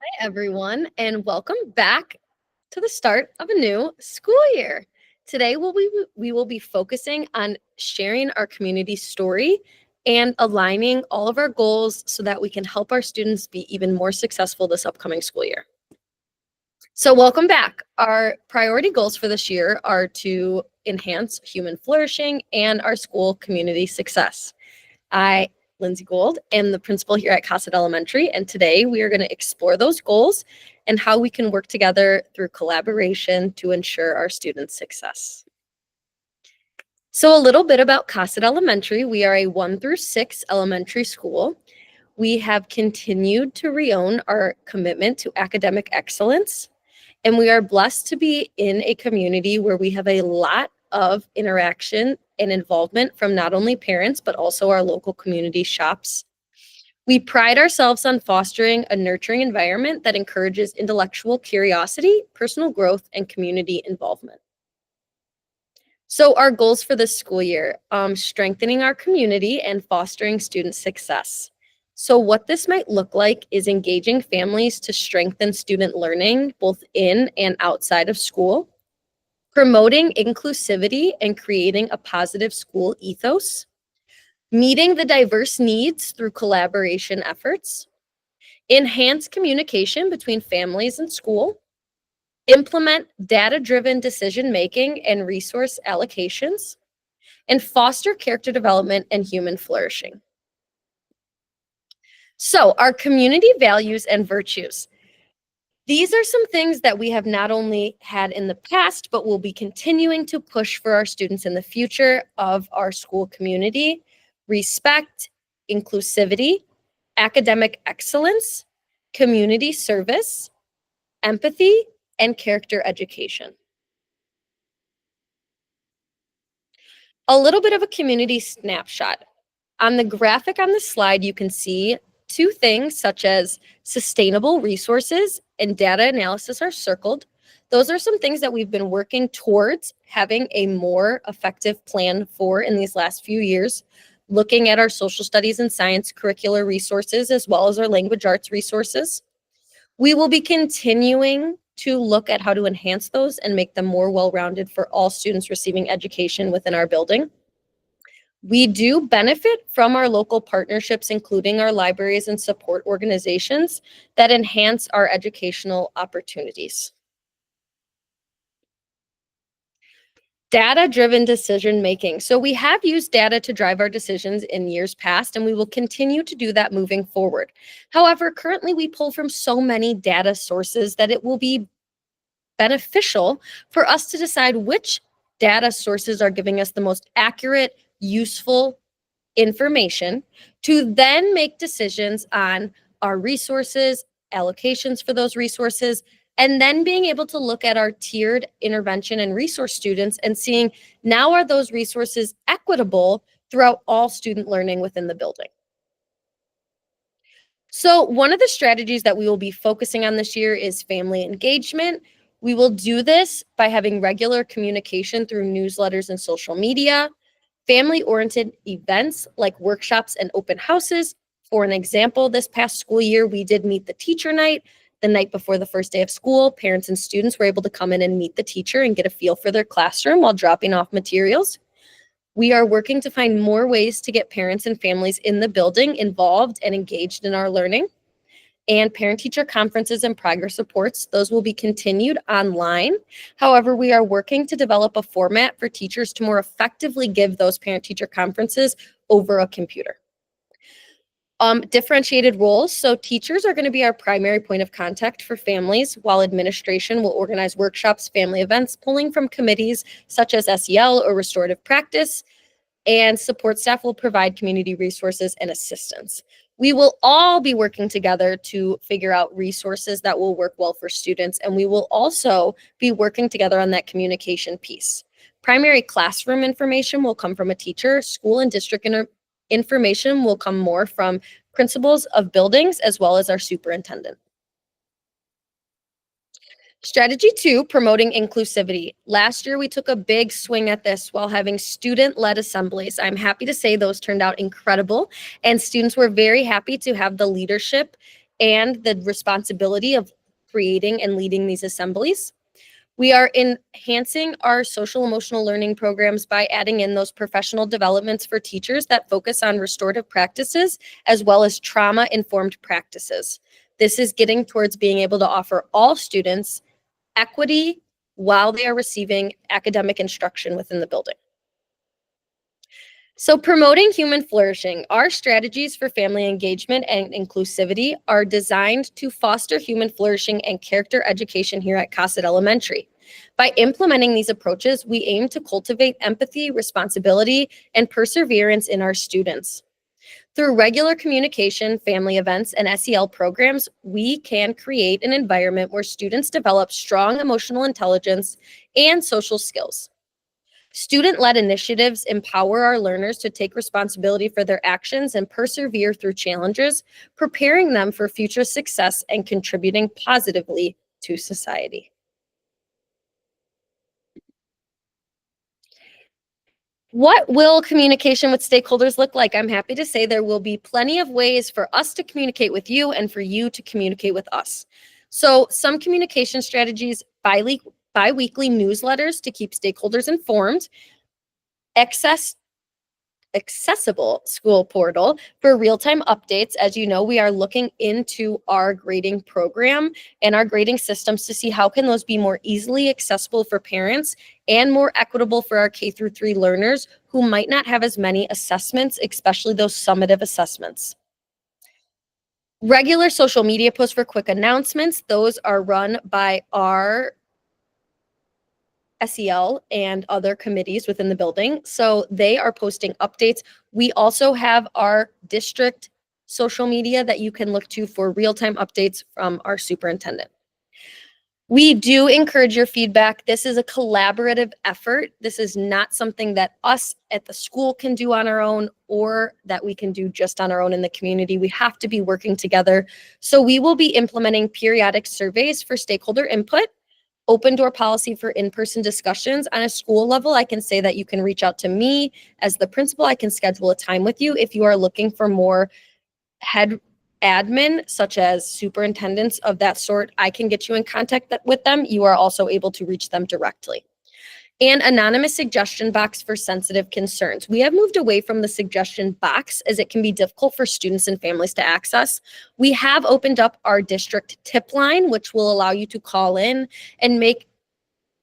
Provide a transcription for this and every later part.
Hi, everyone, and welcome back to the start of a new school year. Today, we will be focusing on sharing our community story and aligning all of our goals so that we can help our students be even more successful this upcoming school year. So welcome back. Our priority goals for this year are to enhance human flourishing and our school community success. I, Lindsay Gold, am the principal here at Cosset Elementary, and today we are going to explore those goals and how we can work together through collaboration to ensure our students' success. So a little bit about Cosset Elementary. We are a 1 through 6 elementary school. We have continued to reown our commitment to academic excellence, and we are blessed to be in a community where we have a lot of interaction and involvement from not only parents, but also our local community shops. We pride ourselves on fostering a nurturing environment that encourages intellectual curiosity, personal growth, and community involvement. So our goals for this school year, strengthening our community and fostering student success. So what this might look like is engaging families to strengthen student learning, both in and outside of school, promoting inclusivity and creating a positive school ethos, meeting the diverse needs through collaboration efforts, enhance communication between families and school, implement data-driven decision-making and resource allocations, and foster character development and human flourishing. So our community values and virtues. These are some things that we have not only had in the past, but will be continuing to push for our students in the future of our school community: respect, inclusivity, academic excellence, community service, empathy, and character education. A little bit of a community snapshot. On the graphic on the slide, you can see two things such as sustainable resources and data analysis are circled. Those are some things that we've been working towards having a more effective plan for in these last few years, looking at our social studies and science curricular resources as well as our language arts resources. We will be continuing to look at how to enhance those and make them more well-rounded for all students receiving education within our building. We do benefit from our local partnerships, including our libraries and support organizations that enhance our educational opportunities. Data-driven decision-making. So we have used data to drive our decisions in years past, and we will continue to do that moving forward. However, currently we pull from so many data sources that it will be beneficial for us to decide which data sources are giving us the most accurate, useful information to then make decisions on our resources, allocations for those resources, and then being able to look at our tiered intervention and resource students and seeing, now are those resources equitable throughout all student learning within the building. So one of the strategies that we will be focusing on this year is family engagement. We will do this by having regular communication through newsletters and social media, family-oriented events like workshops and open houses. For an example, this past school year, we did meet the teacher night. The night before the first day of school, parents and students were able to come in and meet the teacher and get a feel for their classroom while dropping off materials. We are working to find more ways to get parents and families in the building involved and engaged in our learning. And parent-teacher conferences and progress reports, those will be continued online. However, we are working to develop a format for teachers to more effectively give those parent-teacher conferences over a computer. Differentiated roles. So teachers are going to be our primary point of contact for families, while administration will organize workshops, family events, pulling from committees such as SEL or restorative practice, and support staff will provide community resources and assistance. We will all be working together to figure out resources that will work well for students, and we will also be working together on that communication piece. Primary classroom information will come from a teacher. School and district information will come more from principals of buildings as well as our superintendent. Strategy 2, promoting inclusivity. Last year, we took a big swing at this while having student-led assemblies. I'm happy to say those turned out incredible, and students were very happy to have the leadership and the responsibility of creating and leading these assemblies. We are enhancing our social emotional learning programs by adding in those professional developments for teachers that focus on restorative practices as well as trauma-informed practices. This is getting towards being able to offer all students equity while they are receiving academic instruction within the building. So promoting human flourishing, our strategies for family engagement and inclusivity are designed to foster human flourishing and character education here at Cosset Elementary. By implementing these approaches, we aim to cultivate empathy, responsibility, and perseverance in our students. Through regular communication, family events, and SEL programs, we can create an environment where students develop strong emotional intelligence and social skills. Student-led initiatives empower our learners to take responsibility for their actions and persevere through challenges, preparing them for future success and contributing positively to society. What will communication with stakeholders look like? I'm happy to say there will be plenty of ways for us to communicate with you and for you to communicate with us. So some communication strategies, bi-weekly newsletters to keep stakeholders informed, accessible school portal for real-time updates. As you know, we are looking into our grading program and our grading systems to see how can those be more easily accessible for parents and more equitable for our K-3 learners who might not have as many assessments, especially those summative assessments. Regular social media posts for quick announcements. Those are run by our SEL and other committees within the building. So they are posting updates. We also have our district social media that you can look to for real-time updates from our superintendent. We do encourage your feedback. This is a collaborative effort. This is not something that us at the school can do on our own or that we can do just on our own in the community. We have to be working together. So we will be implementing periodic surveys for stakeholder input, open door policy for in-person discussions. On a school level, I can say that you can reach out to me as the principal. I can schedule a time with you. If you are looking for more head admin, such as superintendents of that sort, I can get you in contact with them. You are also able to reach them directly. And anonymous suggestion box for sensitive concerns. We have moved away from the suggestion box as it can be difficult for students and families to access. We have opened up our district tip line, which will allow you to call in and make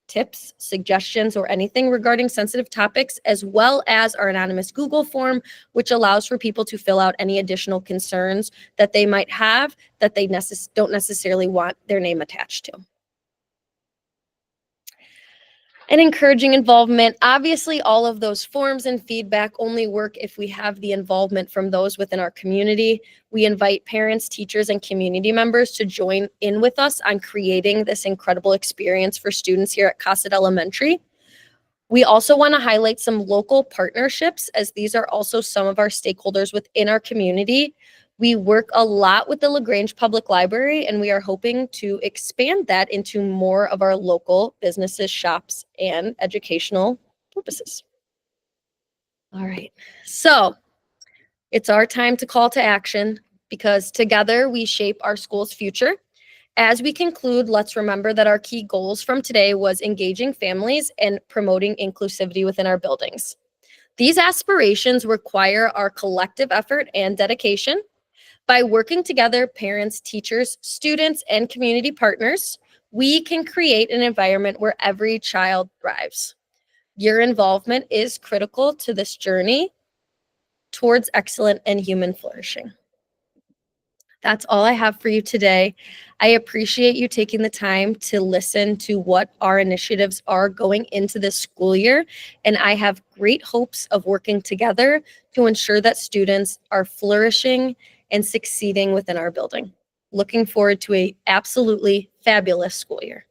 tips, suggestions, or anything regarding sensitive topics, as well as our anonymous Google form, which allows for people to fill out any additional concerns that they might have that they don't necessarily want their name attached to. And encouraging involvement. Obviously, all of those forms and feedback only work if we have the involvement from those within our community. We invite parents, teachers, and community members to join in with us on creating this incredible experience for students here at Cosset Elementary. We also want to highlight some local partnerships, as these are also some of our stakeholders within our community. We work a lot with the LaGrange Public Library, and we are hoping to expand that into more of our local businesses, shops, and educational purposes. All right, so it's our time to call to action because together we shape our school's future. As we conclude, let's remember that our key goals from today was engaging families and promoting inclusivity within our buildings. These aspirations require our collective effort and dedication. By working together, parents, teachers, students, and community partners, we can create an environment where every child thrives. Your involvement is critical to this journey towards excellent and human flourishing. That's all I have for you today. I appreciate you taking the time to listen to what our initiatives are going into this school year, and I have great hopes of working together to ensure that students are flourishing and succeeding within our building. Looking forward to an absolutely fabulous school year.